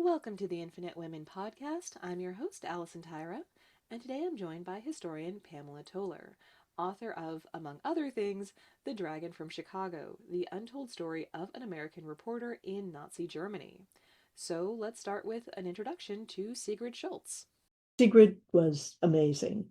Welcome to the Infinite Women podcast. I'm your host, Allison Tyra, and today I'm joined by historian Pamela Toler, author of, among other things, The Dragon from Chicago, the untold story of an American reporter in Nazi Germany. So let's start with an introduction to Sigrid Schultz. Sigrid was amazing.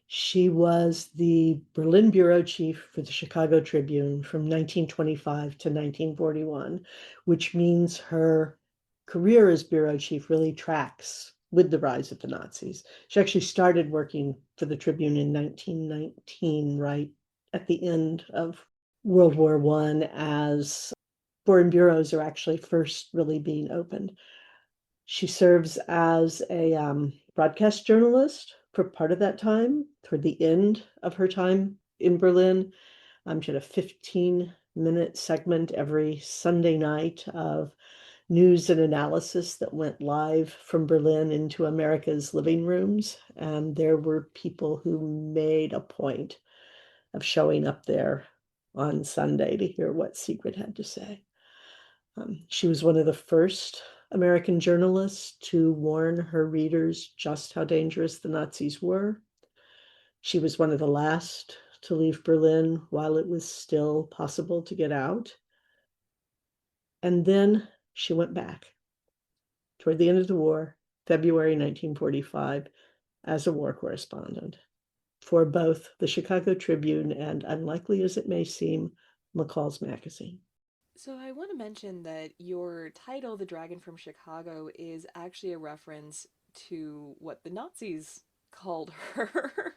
She was the Berlin bureau chief for the Chicago Tribune from 1925 to 1941, which means her career as bureau chief really tracks with the rise of the Nazis. She actually started working for the Tribune in 1919, right at the end of World War I, as foreign bureaus are actually first really being opened. She serves as a broadcast journalist for part of that time, toward the end of her time in Berlin. She had a 15-minute segment every Sunday night of news and analysis that went live from Berlin into America's living rooms. And there were people who made a point of showing up there on Sunday to hear what Sigrid had to say. She was one of the first American journalists to warn her readers just how dangerous the Nazis were. She was one of the last to leave Berlin while it was still possible to get out. And then she went back toward the end of the war, February 1945, as a war correspondent for both the Chicago Tribune and, unlikely as it may seem, McCall's Magazine. So I want to mention that your title, The Dragon from Chicago, is actually a reference to what the Nazis called her.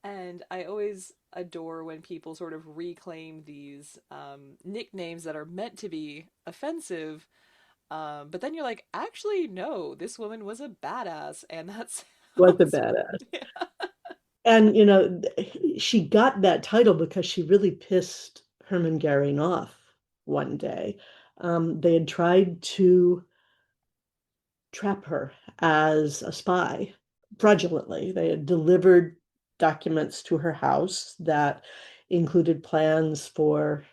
And I always adore when people sort of reclaim these nicknames that are meant to be offensive. But then you're like, actually, no, this woman was a badass. And that Was a sounds. badass. Yeah. And, she got that title because she really pissed Hermann Goering off one day. They had tried to trap her as a spy fraudulently. They had delivered documents to her house that included plans for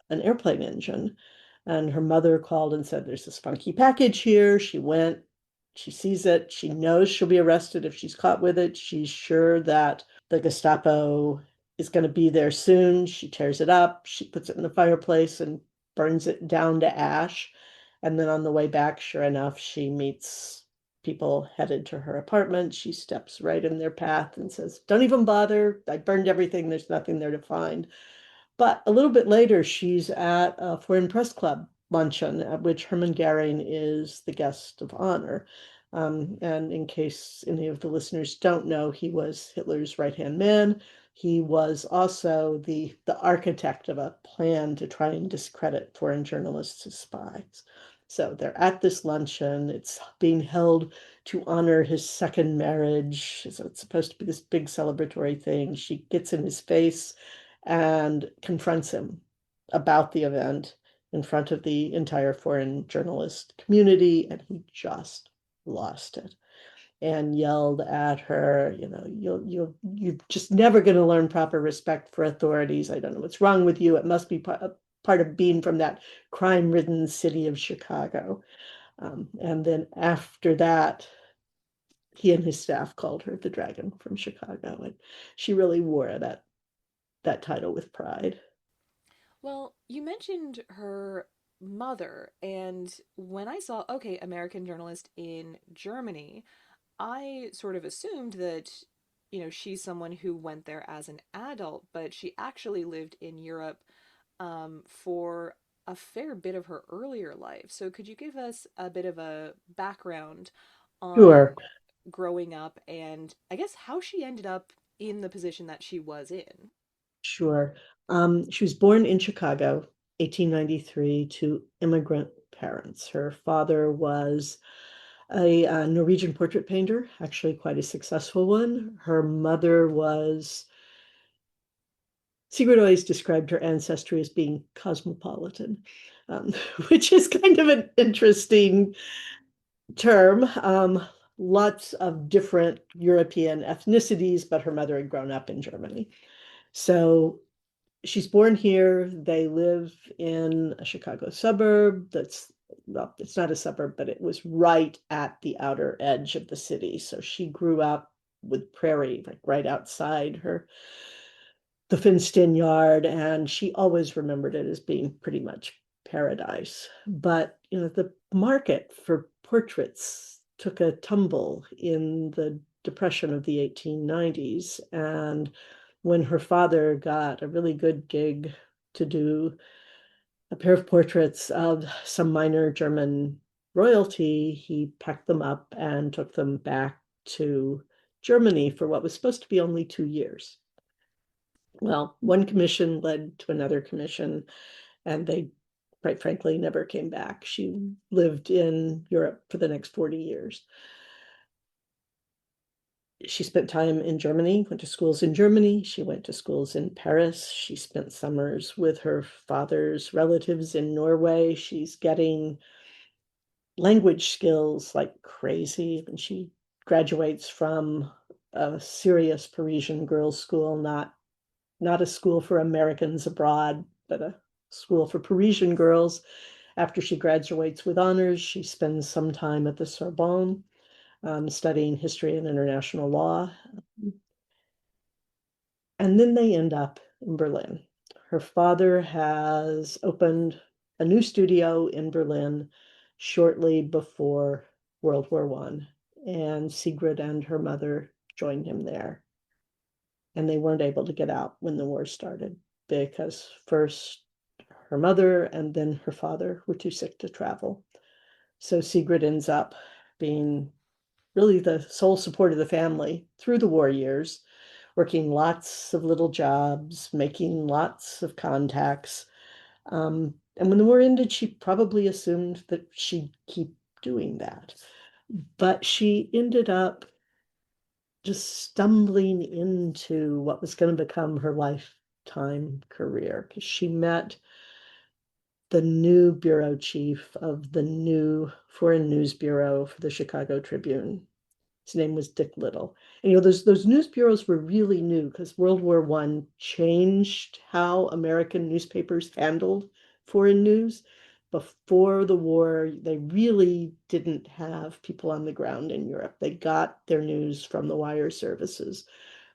an airplane engine. And her mother called and said, "There's this funky package here." She went, she sees it, she knows she'll be arrested if she's caught with it. She's sure that the Gestapo is going to be there soon. She tears it up, she puts it in the fireplace and burns it down to ash. And then on the way back, sure enough, she meets people headed to her apartment. She steps right in their path and says, "Don't even bother. I burned everything. There's nothing there to find." But a little bit later, she's at a Foreign Press Club luncheon at which Hermann Goering is the guest of honor. And in case any of the listeners don't know, he was Hitler's right-hand man. He was also the architect of a plan to try and discredit foreign journalists as spies. So they're at this luncheon. It's being held to honor his second marriage. So it's supposed to be this big celebratory thing. She gets in his face and confronts him about the event in front of the entire foreign journalist community, and he just lost it and yelled at her, you're just never going to learn proper respect for authorities. I don't know what's wrong with you. It must be part of being from that crime-ridden city of Chicago. And then after that, he and his staff called her the Dragon from Chicago, and she really wore that title with pride. Well, you mentioned her mother. And when I saw, okay, American journalist in Germany, I sort of assumed that, she's someone who went there as an adult, but she actually lived in Europe for a fair bit of her earlier life. So could you give us a bit of a background Sure, on growing up and I guess how she ended up in the position that she was in? sure. She was born in Chicago, 1893, to immigrant parents. Her father was a Norwegian portrait painter, actually quite a successful one. Her mother was, Sigrid always described her ancestry as being cosmopolitan, um, which is kind of an interesting term. Lots of different European ethnicities, but her mother had grown up in Germany. So she's born here. They live in a Chicago suburb that's well, it's not a suburb, but it was right at the outer edge of the city. So she grew up with prairie, like right outside the fenced-in yard, and she always remembered it as being pretty much paradise. But the market for portraits took a tumble in the depression of the 1890s, and when her father got a really good gig to do a pair of portraits of some minor German royalty, he packed them up and took them back to Germany for what was supposed to be only 2 years. Well, one commission led to another commission, and they, quite frankly, never came back. She lived in Europe for the next 40 years. She spent time in Germany, went to schools in Germany. She went to schools in Paris. She spent summers with her father's relatives in Norway. She's getting language skills like crazy. And she graduates from a serious Parisian girls' school, not a school for Americans abroad, but a school for Parisian girls. After she graduates with honors, she spends some time at the Sorbonne, studying history and international law. And then they end up in Berlin. Her father has opened a new studio in Berlin shortly before World War I, and Sigrid and her mother joined him there. And they weren't able to get out when the war started because first her mother and then her father were too sick to travel. So Sigrid ends up being really the sole support of the family through the war years, working lots of little jobs, making lots of contacts. And when the war ended, she probably assumed that she'd keep doing that. But she ended up just stumbling into what was going to become her lifetime career because she met the new bureau chief of the new Foreign News Bureau for the Chicago Tribune. His name was Dick Little. And those news bureaus were really new because World War I changed how American newspapers handled foreign news. Before the war, they really didn't have people on the ground in Europe. They got their news from the wire services.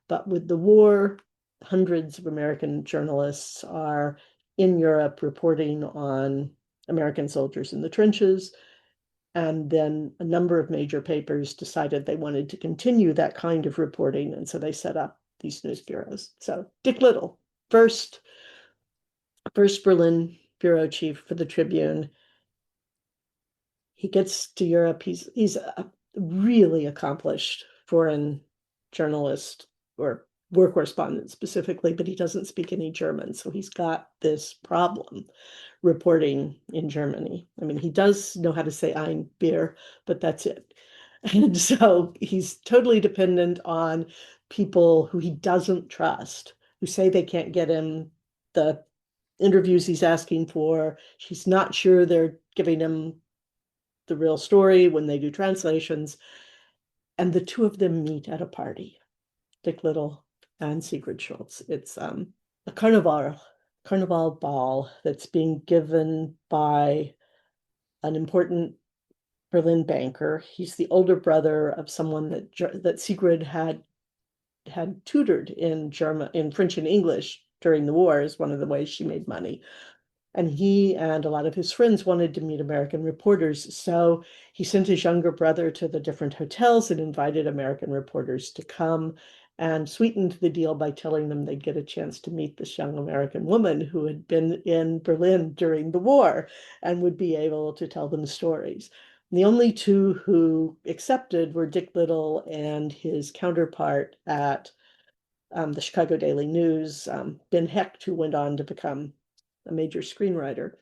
But with the war, hundreds of American journalists are in Europe reporting on American soldiers in the trenches. And then a number of major papers decided they wanted to continue that kind of reporting. And so they set up these news bureaus. So Dick Little, first, first Berlin bureau chief for the Tribune. He gets to Europe. He's a really accomplished foreign journalist or war correspondent specifically, but he doesn't speak any German. So he's got this problem reporting in Germany. I mean, he does know how to say ein Bier, but that's it. And so he's totally dependent on people who he doesn't trust, who say they can't get him the interviews he's asking for. He's not sure they're giving him the real story when they do translations. And the two of them meet at a party, Dick Little and Sigrid Schultz. It's a carnival ball that's being given by an important Berlin banker. He's the older brother of someone that Sigrid had tutored in German, in French and English during the war, is one of the ways she made money. And he and a lot of his friends wanted to meet American reporters. So he sent his younger brother to the different hotels and invited American reporters to come and sweetened the deal by telling them they'd get a chance to meet this young American woman who had been in Berlin during the war and would be able to tell them stories. The only two who accepted were Dick Little and his counterpart at the Chicago Daily News, Ben Hecht, who went on to become a major screenwriter.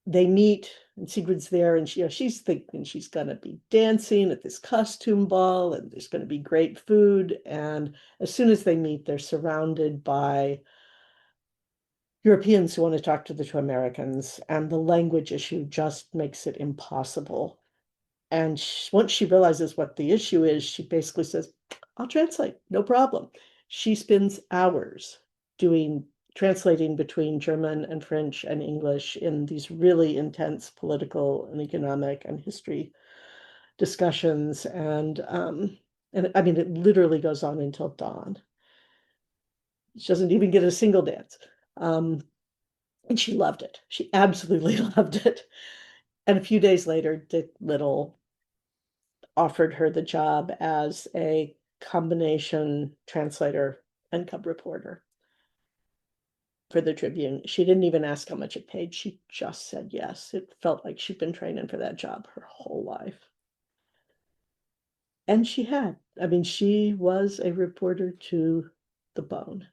They meet, and Sigrid's there, and she's thinking she's going to be dancing at this costume ball, and there's going to be great food. And as soon as they meet, they're surrounded by Europeans who want to talk to the two Americans, and the language issue just makes it impossible. And once she realizes what the issue is, she basically says, I'll translate, no problem. She spends hours doing translating between German and French and English in these really intense political and economic and history discussions. And I mean, it literally goes on until dawn. She doesn't even get a single dance. Um, and she loved it. She absolutely loved it. And a few days later, Dick Little offered her the job as a combination translator and cub reporter for the Tribune. She didn't even ask how much it paid. She just said yes. It felt like she'd been training for that job her whole life. And she had. I mean, she was a reporter to the bone.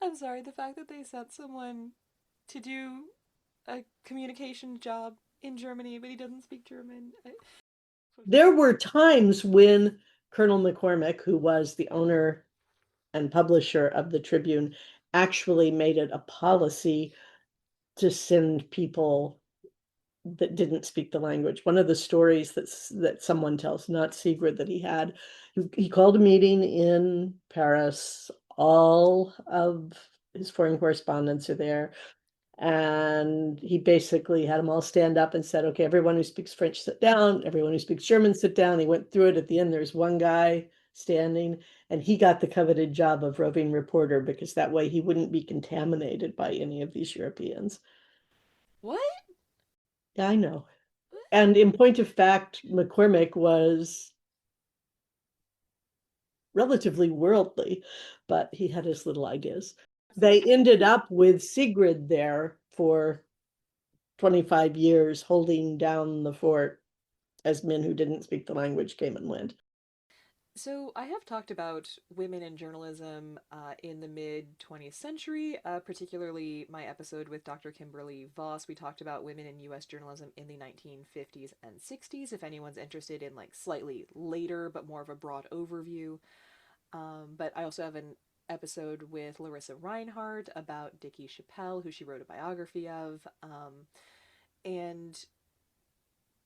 I'm sorry, the fact that they sent someone to do a communication job in Germany, but he doesn't speak German. There were times when Colonel McCormick, who was the owner and publisher of the Tribune, actually made it a policy to send people that didn't speak the language. One of the stories that someone tells, not Sigrid, that he had, he called a meeting in Paris. All of his foreign correspondents are there. And he basically had them all stand up and said, okay, everyone who speaks French, sit down. Everyone who speaks German, sit down. He went through it. At the end, there's one guy standing, and he got the coveted job of roving reporter because that way he wouldn't be contaminated by any of these Europeans. What? Yeah, I know. And in point of fact, McCormick was relatively worldly, but he had his little ideas. They ended up with Sigrid there for 25 years, holding down the fort as men who didn't speak the language came and went. So, I have talked about women in journalism in the mid 20th century, particularly my episode with Dr. Kimberly Voss. We talked about women in US journalism in the 1950s and 60s, if anyone's interested in like slightly later but more of a broad overview. But I also have an episode with Larissa Reinhardt about Dickie Chappelle, who she wrote a biography of. And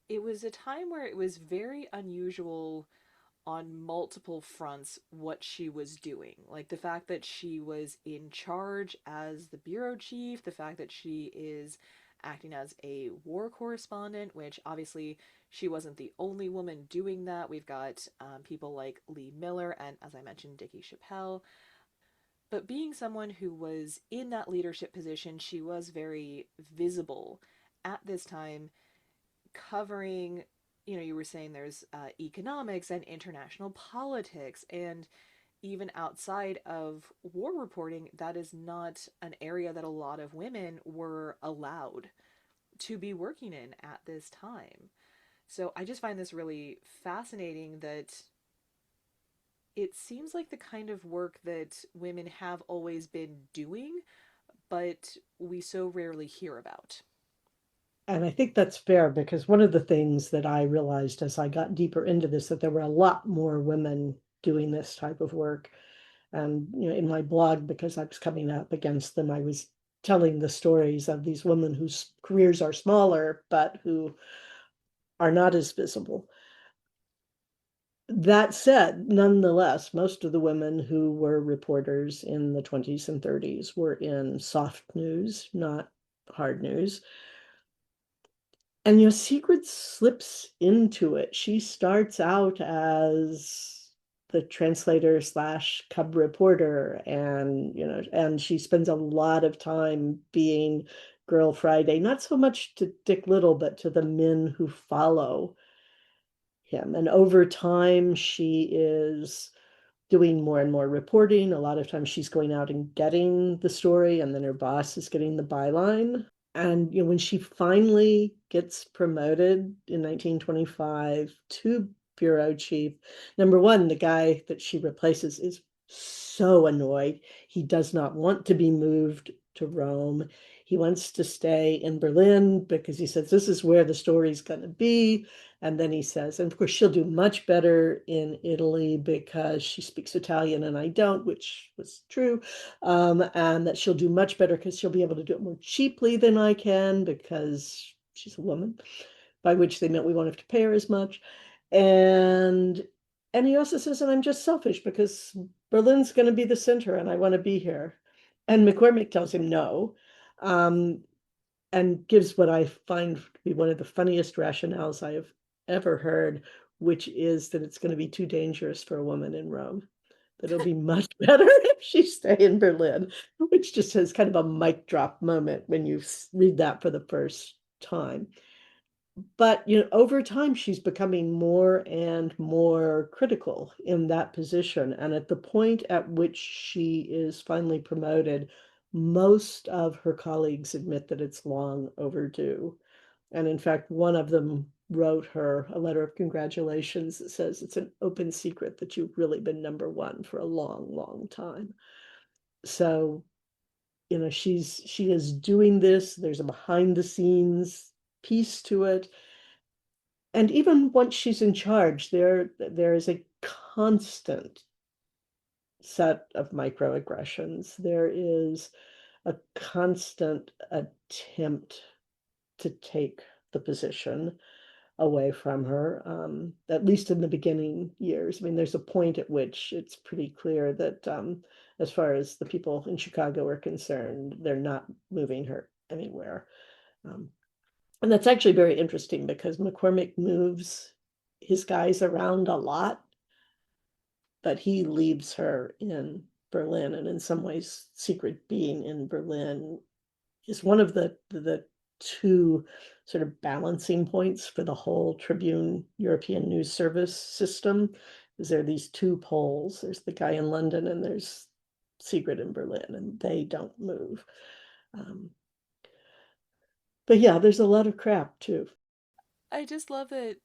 it was a time where it was very unusual on multiple fronts what she was doing. Like the fact that she was in charge as the bureau chief, the fact that she is acting as a war correspondent, which obviously she wasn't the only woman doing that. We've got people like Lee Miller and, as I mentioned, Dickie Chappelle. But being someone who was in that leadership position, she was very visible at this time, covering, you were saying there's economics and international politics, and even outside of war reporting, that is not an area that a lot of women were allowed to be working in at this time. So I just find this really fascinating that it seems like the kind of work that women have always been doing, but we so rarely hear about. And I think that's fair because one of the things that I realized as I got deeper into this, that there were a lot more women doing this type of work. And in my blog, because I was coming up against them, I was telling the stories of these women whose careers are smaller, but who are not as visible. That said, nonetheless, most of the women who were reporters in the 20s and 30s were in soft news, not hard news. And Sigrid slips into it. She starts out as the translator slash cub reporter, and she spends a lot of time being Girl Friday, not so much to Dick Little, but to the men who follow him. And over time, she is doing more and more reporting. A lot of times she's going out and getting the story, and then her boss is getting the byline. And when she finally gets promoted in 1925 to bureau chief, number one, the guy that she replaces is so annoyed. He does not want to be moved to Rome. He wants to stay in Berlin because he says this is where the story's going to be. And then he says, and of course, she'll do much better in Italy because she speaks Italian and I don't, which was true. And that she'll do much better because she'll be able to do it more cheaply than I can because she's a woman, by which they meant we won't have to pay her as much. And and he also says, and I'm just selfish because Berlin's going to be the center and I want to be here. And McCormick tells him no, um, and gives what I find to be one of the funniest rationales I have ever heard, which is that it's going to be too dangerous for a woman in Rome, that it'll be much better if she stay in Berlin, which just has kind of a mic drop moment when you read that for the first time. But over time, she's becoming more and more critical in that position. And at the point at which she is finally promoted, most of her colleagues admit that it's long overdue. And in fact, one of them wrote her a letter of congratulations that says it's an open secret that you've really been number one for a long, long time. So, she is doing this. There's a behind the scenes piece to it. And even once she's in charge, there is a constant set of microaggressions. There is a constant attempt to take the position away from her, at least in the beginning years. I mean, there's a point at which it's pretty clear that, as far as the people in Chicago are concerned, they're not moving her anywhere. Um, and that's actually very interesting because McCormick moves his guys around a lot, but he leaves her in Berlin. And in some ways, Sigrid being in Berlin is one of the two sort of balancing points for the whole Tribune European News Service system. Is there are these two poles? There's the guy in London and there's Sigrid in Berlin, and they don't move. Um, but yeah, there's a lot of crap too. I just love that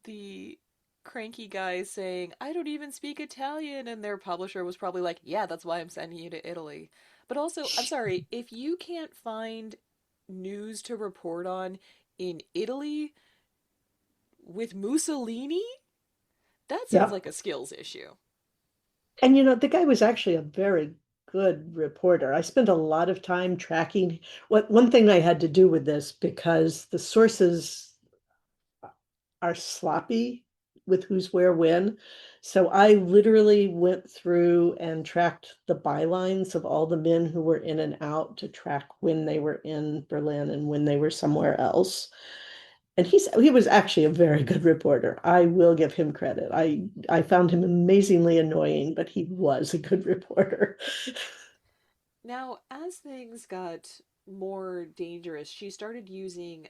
the cranky guy saying, I don't even speak Italian, and their publisher was probably like, yeah, that's why I'm sending you to Italy. But also, I'm sorry, if you can't find news to report on in Italy with Mussolini, that seems Yeah. like a skills issue. And the guy was actually a very good reporter. I spent a lot of time tracking what one thing I had to do with this because the sources are sloppy with who's where when. So I literally went through and tracked the bylines of all the men who were in and out to track when they were in Berlin and when they were somewhere else. And he was actually a very good reporter. I will give him credit. I found him amazingly annoying, but he was a good reporter. Now, as things got more dangerous, she started using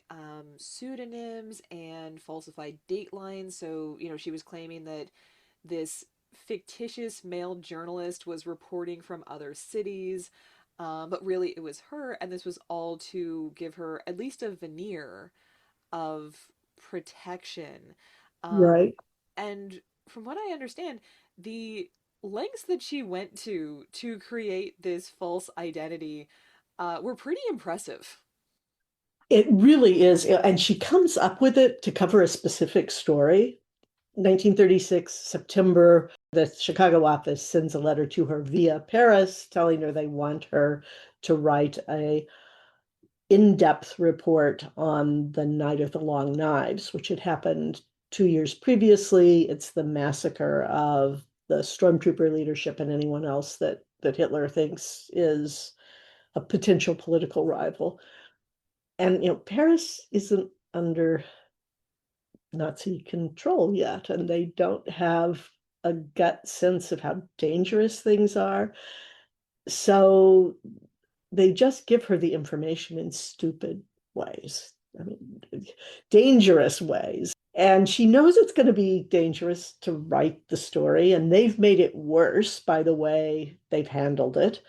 pseudonyms and falsified datelines. So, she was claiming that this fictitious male journalist was reporting from other cities, but really it was her, and this was all to give her at least a veneer of protection. Um, Right. and from what I understand, the lengths that she went to create this false identity were pretty impressive. It really is. And she comes up with it to cover a specific story. 1936, September, the Chicago office sends a letter to her via Paris telling her they want her to write a in-depth report on the Night of the Long Knives, which had happened 2 years previously. It's the massacre of the stormtrooper leadership and anyone else that Hitler thinks is a potential political rival. And Paris isn't under Nazi control yet, and they don't have a gut sense of how dangerous things are. So they just give her the information in stupid ways. I mean, dangerous ways. And she knows it's going to be dangerous to write the story, and they've made it worse by the way they've handled it.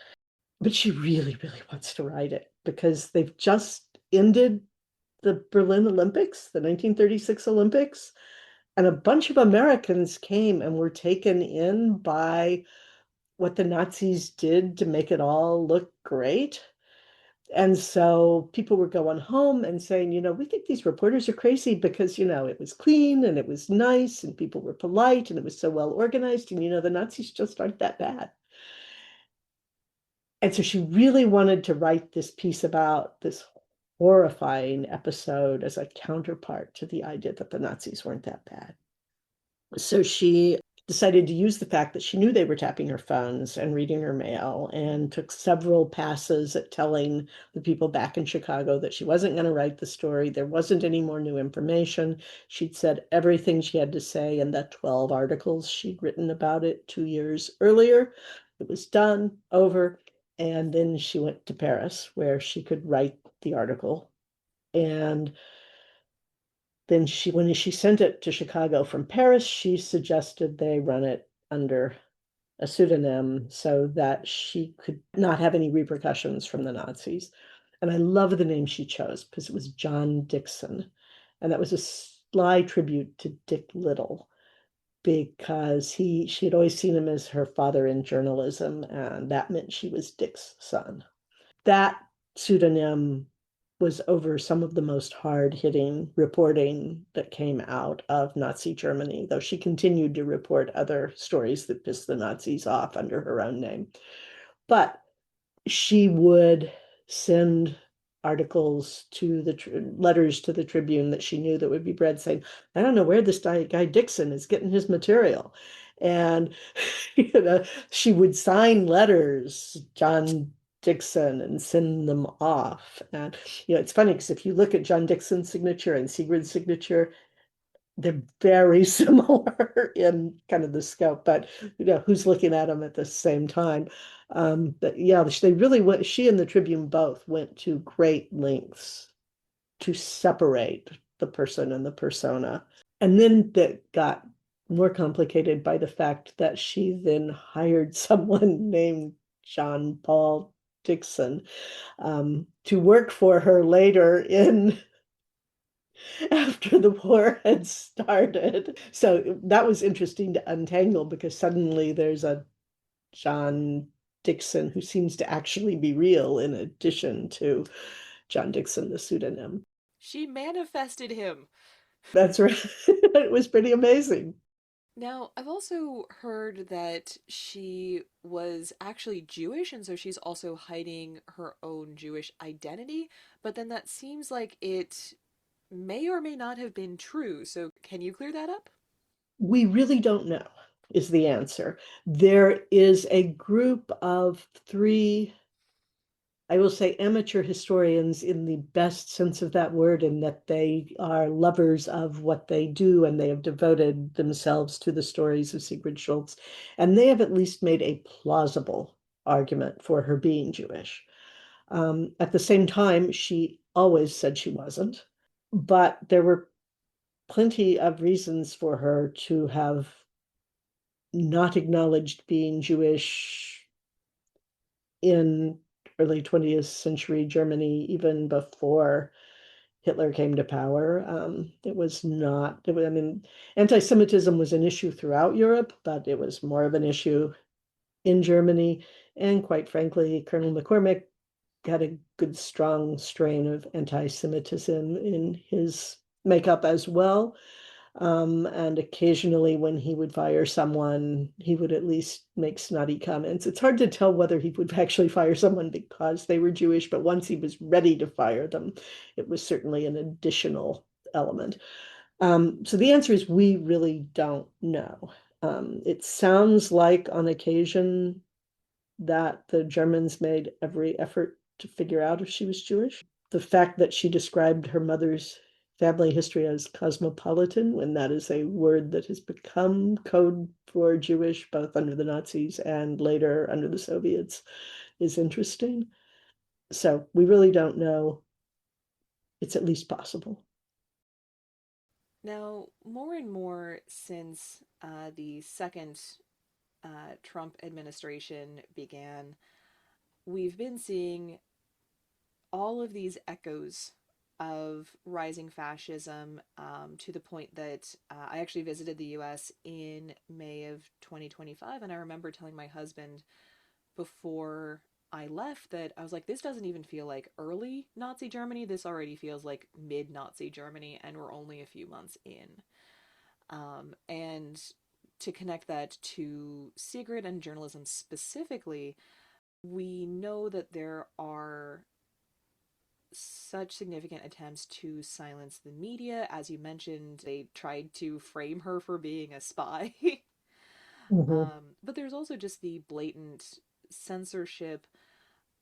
But she really, really wants to write it because they've just ended the Berlin Olympics, the 1936 Olympics, and a bunch of Americans came and were taken in by what the Nazis did to make it all look great. And so people were going home and saying, we think these reporters are crazy because, it was clean and it was nice and people were polite and it was so well organized. And, the Nazis just aren't that bad. And so she really wanted to write this piece about this horrifying episode as a counterpart to the idea that the Nazis weren't that bad. So she decided to use the fact that she knew they were tapping her phones and reading her mail and took several passes at telling the people back in Chicago that she wasn't going to write the story. There wasn't any more new information. She'd said everything she had to say in the 12 articles she'd written about it 2 years earlier. It was done, over. And then she went to Paris where she could write the article. And then when she sent it to Chicago from Paris, she suggested they run it under a pseudonym so that she could not have any repercussions from the Nazis. And I love the name she chose because it was John Dixon. And that was a sly tribute to Dick Little because she had always seen him as her father in journalism, and that meant she was Dick's son. That pseudonym was over some of the most hard-hitting reporting that came out of Nazi Germany, though she continued to report other stories that pissed the Nazis off under her own name. But she would send articles to the letters to the Tribune that she knew that would be read, saying, I don't know where this guy Dixon is getting his material. And she would sign letters, John Dixon, and send them off. And it's funny because if you look at John Dixon's signature and Sigrid's signature, they're very similar in kind of the scope, but who's looking at them at the same time. But yeah, they really went, she and the Tribune both went to great lengths to separate the person and the persona. And then that got more complicated by the fact that she then hired someone named John Paul Dixon to work for her later in after the war had started. So that was interesting to untangle because suddenly there's a John Dixon who seems to actually be real in addition to John Dixon, the pseudonym. She manifested him. That's right. It was pretty amazing. Now, I've also heard that she was actually Jewish, and so she's also hiding her own Jewish identity, but then that seems like it may or may not have been true. So, can you clear that up? We really don't know, is the answer. There is a group of three, I will say, amateur historians in the best sense of that word, in that they are lovers of what they do and they have devoted themselves to the stories of Sigrid Schultz. And they have at least made a plausible argument for her being Jewish. At the same time, she always said she wasn't, but there were plenty of reasons for her to have not acknowledged being Jewish in early 20th century Germany, even before Hitler came to power. It was not, I mean, anti-Semitism was an issue throughout Europe, but it was more of an issue in Germany. And quite frankly, Colonel McCormick had a good, strong strain of anti-Semitism in his makeup as well. And occasionally, when he would fire someone, he would at least make snotty comments. It's hard to tell whether he would actually fire someone because they were Jewish, but once he was ready to fire them, it was certainly an additional element. So the answer is we really don't know. It sounds like on occasion that the Germans made every effort to figure out if she was Jewish. The fact that she described her mother's family history as cosmopolitan, when that is a word that has become code for Jewish, both under the Nazis and later under the Soviets, is interesting. So we really don't know. It's at least possible. Now, more and more since the second Trump administration began, we've been seeing all of these echoes of rising fascism to the point that I actually visited the US in May of 2025. And I remember telling my husband before I left that I was like, this doesn't even feel like early Nazi Germany. This already feels like mid Nazi Germany, and we're only a few months in. And to connect that to Sigrid and journalism specifically, we know that there are such significant attempts to silence the media. As you mentioned, they tried to frame her for being a spy. Mhm. But there's also just the blatant censorship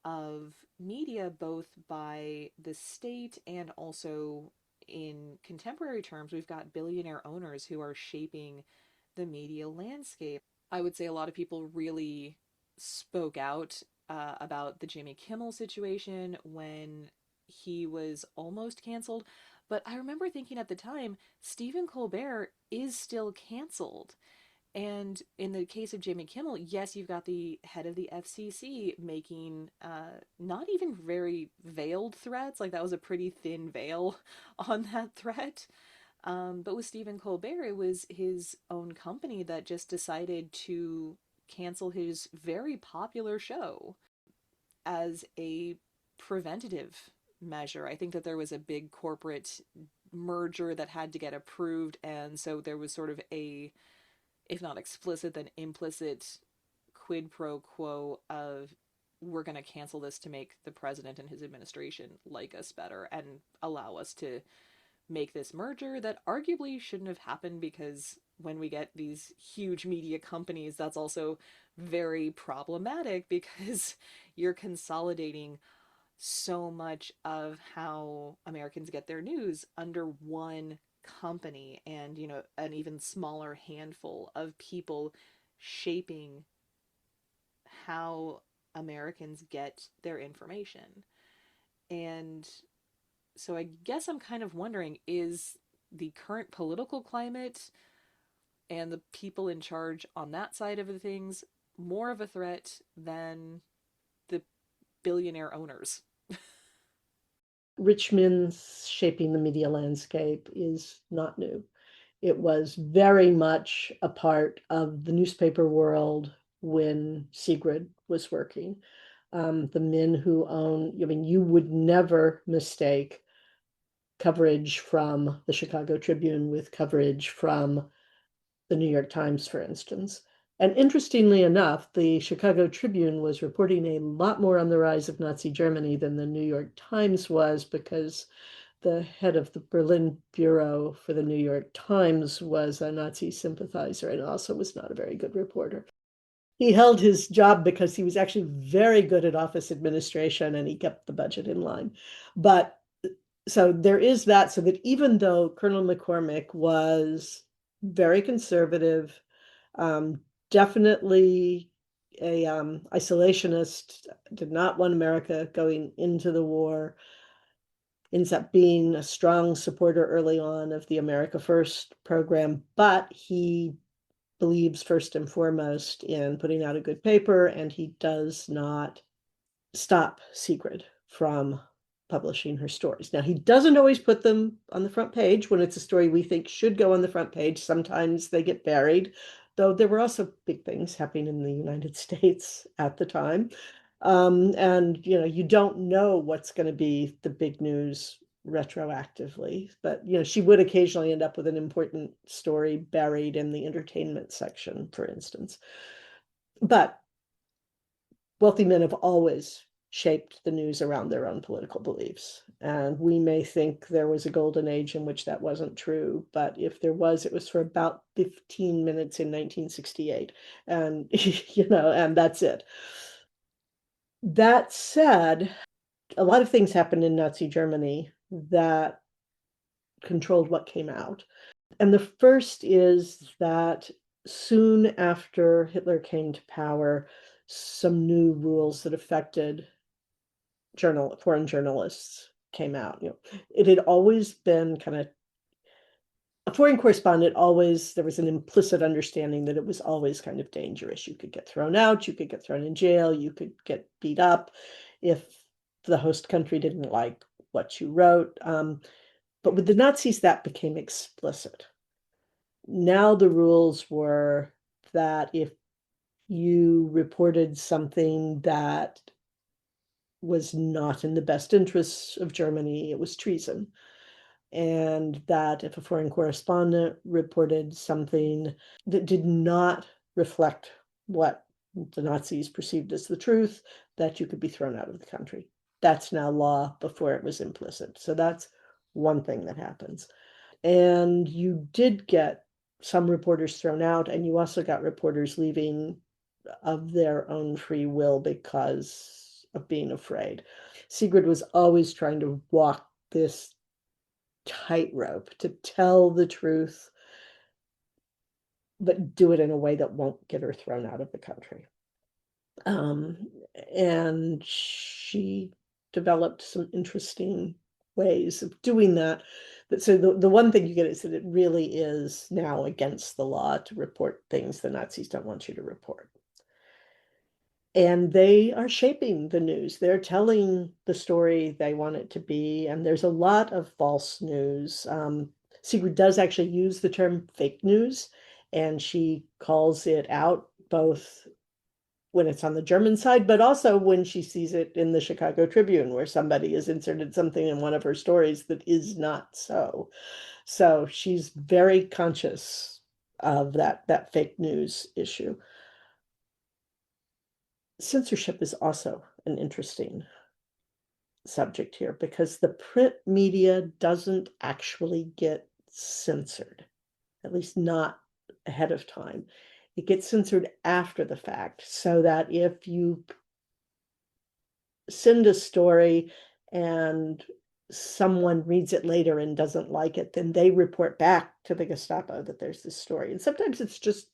of media, both by the state and also in contemporary terms. We've got billionaire owners who are shaping the media landscape. I would say a lot of people really spoke out about the Jimmy Kimmel situation when he was almost canceled. But I remember thinking at the time, Stephen Colbert is still canceled. And in the case of Jimmy Kimmel, yes, you've got the head of the FCC making not even very veiled threats. Like, that was a pretty thin veil on that threat. But with Stephen Colbert, it was his own company that just decided to cancel his very popular show as a preventative measure. I think that there was a big corporate merger that had to get approved, and so there was sort of a, if not explicit, then implicit quid pro quo of, we're going to cancel this to make the president and his administration like us better and allow us to make this merger that arguably shouldn't have happened, because when we get these huge media companies, that's also very problematic because you're consolidating so much of how Americans get their news under one company, and, an even smaller handful of people shaping how Americans get their information. And so I guess I'm kind of wondering, is the current political climate and the people in charge on that side of the things more of a threat than the billionaire owners? Rich men's shaping the media landscape is not new. It was very much a part of the newspaper world when Sigrid was working. The men who own, I mean, you would never mistake coverage from the Chicago Tribune with coverage from the New York Times, for instance. And interestingly enough, the Chicago Tribune was reporting a lot more on the rise of Nazi Germany than the New York Times was, because the head of the Berlin bureau for the New York Times was a Nazi sympathizer and also was not a very good reporter. He held his job because he was actually very good at office administration and he kept the budget in line. But so there is that, so that even though Colonel McCormick was very conservative, um, definitely a isolationist, did not want America going into the war, ends up being a strong supporter early on of the America First program, but he believes first and foremost in putting out a good paper, and he does not stop Sigrid from publishing her stories. Now, he doesn't always put them on the front page when it's a story we think should go on the front page. Sometimes they get buried, though there were also big things happening in the United States at the time. And you don't know what's going to be the big news retroactively, but she would occasionally end up with an important story buried in the entertainment section, for instance. But wealthy men have always shaped the news around their own political beliefs. And we may think there was a golden age in which that wasn't true, but if there was, it was for about 15 minutes in 1968. And, and that's it. That said, a lot of things happened in Nazi Germany that controlled what came out. And the first is that soon after Hitler came to power, some new rules that affected foreign journalists came out. It had always been kind of a foreign correspondent, always there was an implicit understanding that it was always kind of dangerous. You could get thrown out, you could get thrown in jail, you could get beat up if the host country didn't like what you wrote. But with the Nazis, that became explicit. Now the rules were that if you reported something that was not in the best interests of Germany, it was treason. And that if a foreign correspondent reported something that did not reflect what the Nazis perceived as the truth, that you could be thrown out of the country. That's now law. Before it was implicit. So that's one thing that happens. And you did get some reporters thrown out, and you also got reporters leaving of their own free will because of being afraid. Sigrid was always trying to walk this tightrope to tell the truth, but do it in a way that won't get her thrown out of the country. Um, and she developed some interesting ways of doing that. But so the one thing you get is that it really is now against the law to report things the Nazis don't want you to report. And they are shaping the news. They're telling the story they want it to be. And there's a lot of false news. Sigrid does actually use the term fake news, and she calls it out both when it's on the German side, but also when she sees it in the Chicago Tribune, where somebody has inserted something in one of her stories that is not so. So she's very conscious of that fake news issue. Censorship is also an interesting subject here because the print media doesn't actually get censored, at least not ahead of time. It gets censored after the fact, so that if you send a story and someone reads it later and doesn't like it, then they report back to the Gestapo that there's this story. And sometimes it's just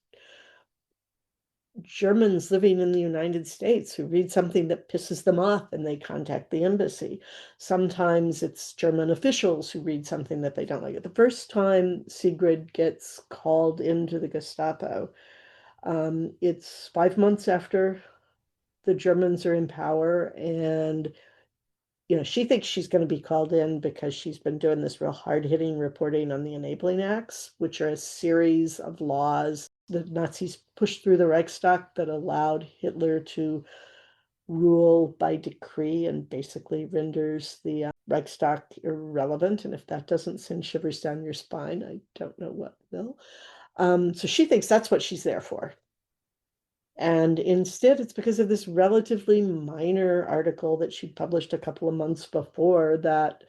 Germans living in the United States who read something that pisses them off and they contact the embassy. Sometimes it's German officials who read something that they don't like. The first time Sigrid gets called into the Gestapo, it's 5 months after the Germans are in power, and she thinks she's going to be called in because she's been doing this real hard-hitting reporting on the Enabling Acts, which are a series of laws the Nazis pushed through the Reichstag that allowed Hitler to rule by decree and basically renders the Reichstag irrelevant. And if that doesn't send shivers down your spine, I don't know what will. So she thinks that's what she's there for. And instead, it's because of this relatively minor article that she published a couple of months before that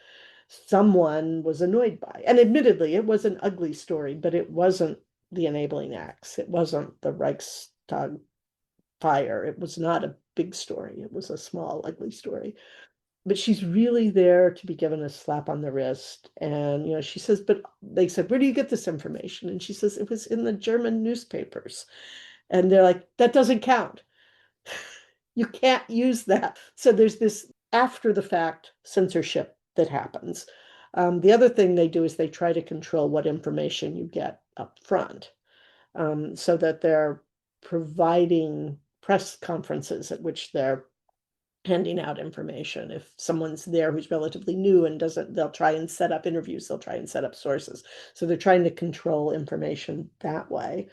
someone was annoyed by. And admittedly, it was an ugly story, but it wasn't the Enabling Acts. It wasn't the Reichstag fire. It was not a big story. It was a small, ugly story. But she's really there to be given a slap on the wrist. And, she says, but they said, where do you get this information? And she says, it was in the German newspapers. And they're like, that doesn't count. You can't use that. So there's this after the fact censorship that happens. The other thing they do is they try to control what information you get up front, so that they're providing press conferences at which they're handing out information. If someone's there who's relatively new and doesn't, they'll try and set up interviews, they'll try and set up sources. So they're trying to control information that way.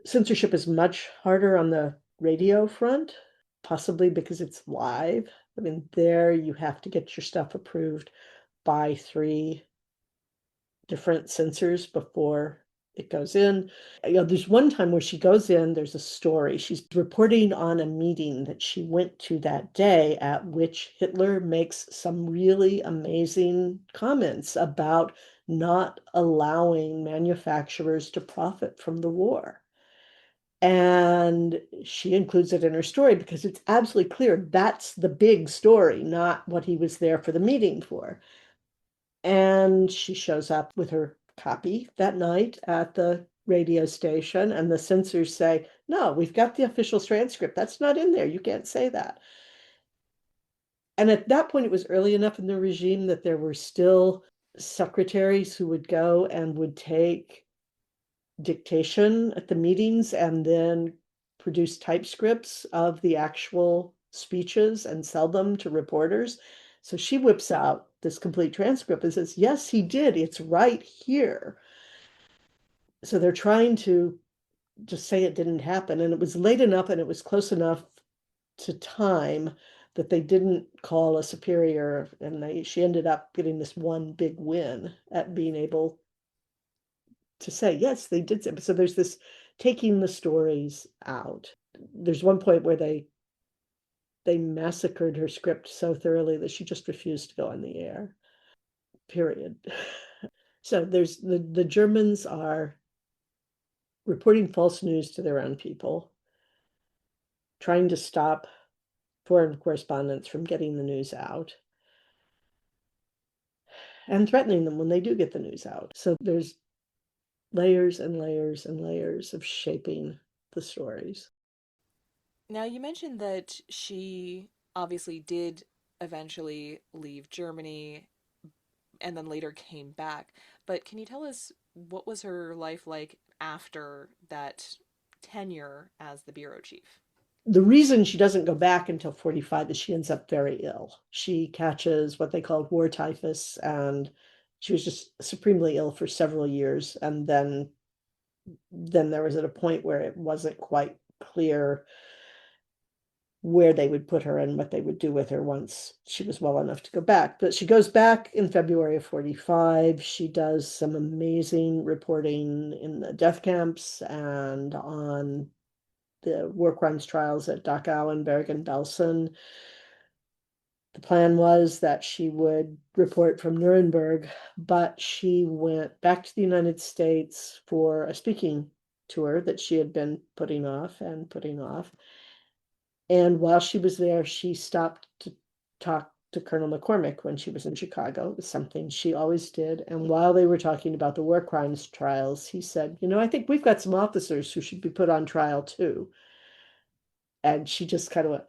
Censorship is much harder on the radio front, possibly because it's live. I mean, there you have to get your stuff approved by 3 different censors before it goes in. There's one time where she goes in, there's a story. She's reporting on a meeting that she went to that day at which Hitler makes some really amazing comments about not allowing manufacturers to profit from the war. And she includes it in her story because it's absolutely clear that's the big story, not what he was there for the meeting for. And she shows up with her copy that night at the radio station, and the censors say, no, we've got the official transcript. That's not in there. You can't say that. And at that point, it was early enough in the regime that there were still secretaries who would go and would take dictation at the meetings and then produce typescripts of the actual speeches and sell them to reporters. So she whips out this complete transcript and says, yes, he did. It's right here. So they're trying to just say it didn't happen. And it was late enough and it was close enough to time that they didn't call a superior. And she ended up getting this one big win at being able to say, yes, they did. So there's this taking the stories out. There's one point where they massacred her script so thoroughly that she just refused to go on the air, period. So there's the Germans are reporting false news to their own people, trying to stop foreign correspondents from getting the news out, and threatening them when they do get the news out. So there's layers and layers and layers of shaping the stories. Now, you mentioned that she obviously did eventually leave Germany and then later came back, but can you tell us what was her life like after that tenure as the bureau chief? The reason she doesn't go back until 45 is she ends up very ill. She catches what they called war typhus, and she was just supremely ill for several years. And then there was at a point where it wasn't quite clear where they would put her and what they would do with her once she was well enough to go back. But she goes back in February of 45. She does some amazing reporting in the death camps and on the war crimes trials at Dachau and Bergen-Belsen. The plan was that she would report from Nuremberg, but she went back to the United States for a speaking tour that she had been putting off and putting off. And while she was there, she stopped to talk to Colonel McCormick when she was in Chicago. It was something she always did. And while they were talking about the war crimes trials, he said, I think we've got some officers who should be put on trial too. And she just kind of went,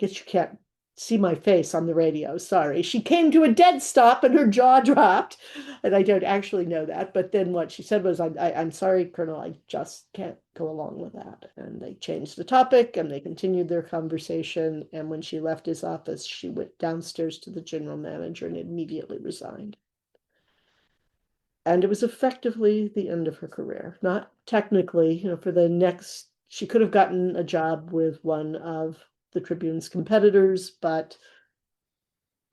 guess you can't see my face on the radio. Sorry. She came to a dead stop and her jaw dropped. And I don't actually know that. But then what she said was, I'm sorry, Colonel, I just can't go along with that. And they changed the topic and they continued their conversation. And when she left his office, she went downstairs to the general manager and immediately resigned. And it was effectively the end of her career. Not technically, for the next, she could have gotten a job with one of the Tribune's competitors, but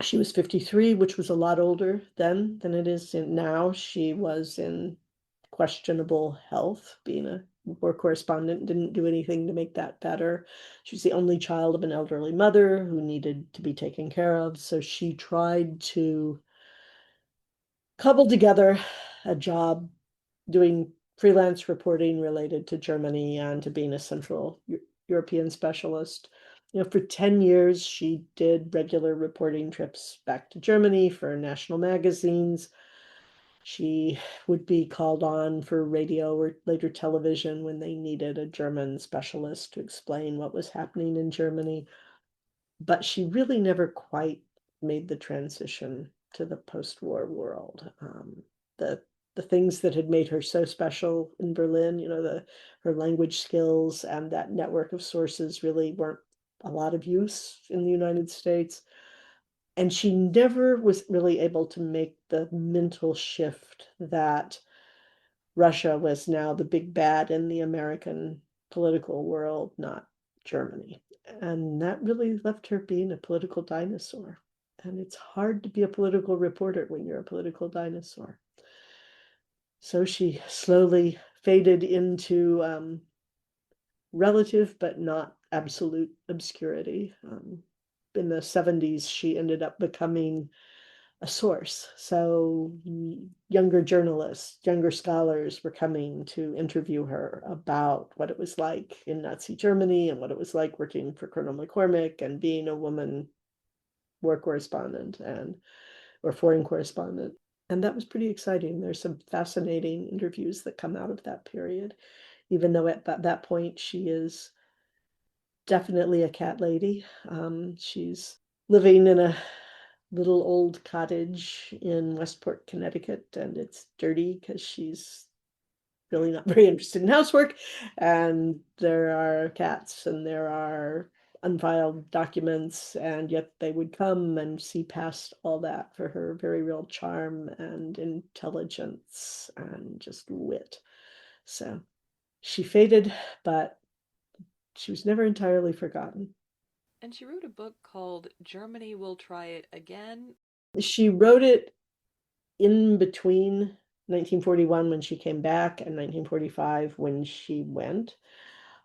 she was 53, which was a lot older then than it is now. She was in questionable health. Being a war correspondent didn't do anything to make that better. She was the only child of an elderly mother who needed to be taken care of. So she tried to cobble together a job doing freelance reporting related to Germany and to being a Central European specialist. For 10 years, she did regular reporting trips back to Germany for national magazines. She would be called on for radio or later television when they needed a German specialist to explain what was happening in Germany. But she really never quite made the transition to the post-war world. The the things that had made her so special in Berlin, her language skills and that network of sources really weren't a lot of use in the United States. And she never was really able to make the mental shift that Russia was now the big bad in the American political world, not Germany. And that really left her being a political dinosaur. And it's hard to be a political reporter when you're a political dinosaur. So she slowly faded into relative but not absolute obscurity. In the 70s, she ended up becoming a source. So younger journalists, younger scholars were coming to interview her about what it was like in Nazi Germany and what it was like working for Colonel McCormick and being a woman war correspondent and or foreign correspondent. And that was pretty exciting. There's some fascinating interviews that come out of that period, even though at that point she is definitely a cat lady. She's living in a little old cottage in Westport, Connecticut, and it's dirty because she's really not very interested in housework. And there are cats and there are unfiled documents, and yet they would come and see past all that for her very real charm and intelligence and just wit. So she faded, but she was never entirely forgotten. And she wrote a book called Germany Will Try It Again. She wrote it in between 1941 when she came back and 1945 when she went.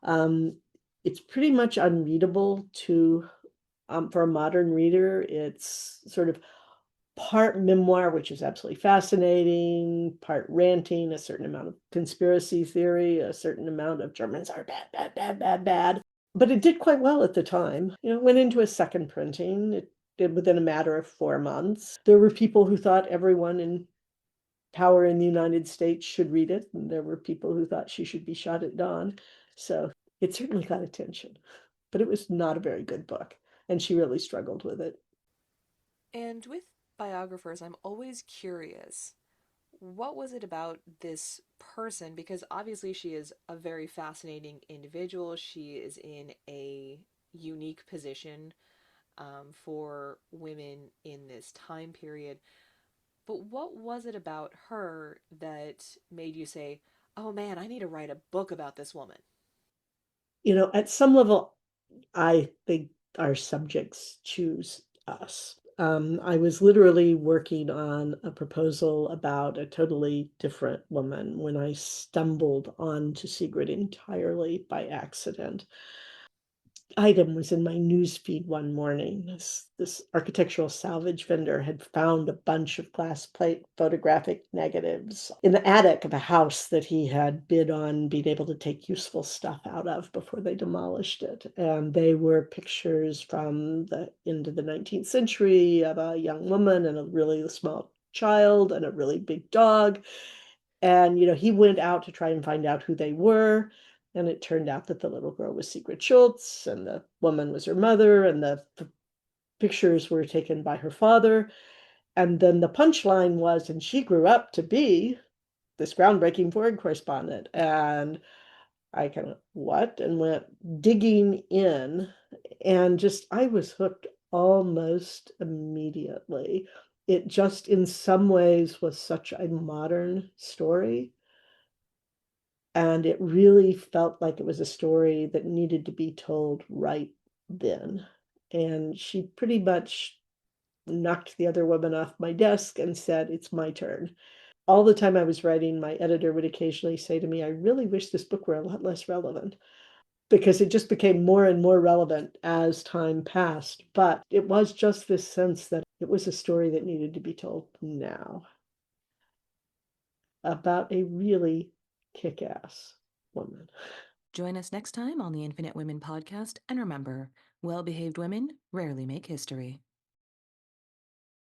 Um, it's pretty much unreadable to for a modern reader. It's sort of part memoir, which is absolutely fascinating, part ranting, a certain amount of conspiracy theory, a certain amount of Germans are bad, bad, bad, bad, bad. But it did quite well at the time. Went into a second printing. It did within a matter of 4 months. There were people who thought everyone in power in the United States should read it, and there were people who thought she should be shot at dawn. So it certainly got attention, but it was not a very good book, and she really struggled with it. And with biographers, I'm always curious, what was it about this person? Because obviously she is a very fascinating individual. She is in a unique position for women in this time period. But what was it about her that made you say, oh man, I need to write a book about this woman? At some level, I think our subjects choose us. I was literally working on a proposal about a totally different woman when I stumbled onto Sigrid entirely by accident. Item was in my news feed one morning. This architectural salvage vendor had found a bunch of glass plate photographic negatives in the attic of a house that he had bid on being able to take useful stuff out of before they demolished it. And they were pictures from the end of the 19th century of a young woman and a really small child and a really big dog. And he went out to try and find out who they were. And it turned out that the little girl was Sigrid Schultz, and the woman was her mother, and the pictures were taken by her father. And then the punchline was, and she grew up to be this groundbreaking foreign correspondent. And I kind of, what? And went digging in, and I was hooked almost immediately. It just, in some ways, was such a modern story. And it really felt like it was a story that needed to be told right then. And she pretty much knocked the other woman off my desk and said, it's my turn. All the time I was writing, my editor would occasionally say to me, I really wish this book were a lot less relevant, because it just became more and more relevant as time passed. But it was just this sense that it was a story that needed to be told now about a really kick-ass woman. Join us next time on the Infinite Women podcast, and remember, well behaved women rarely make history.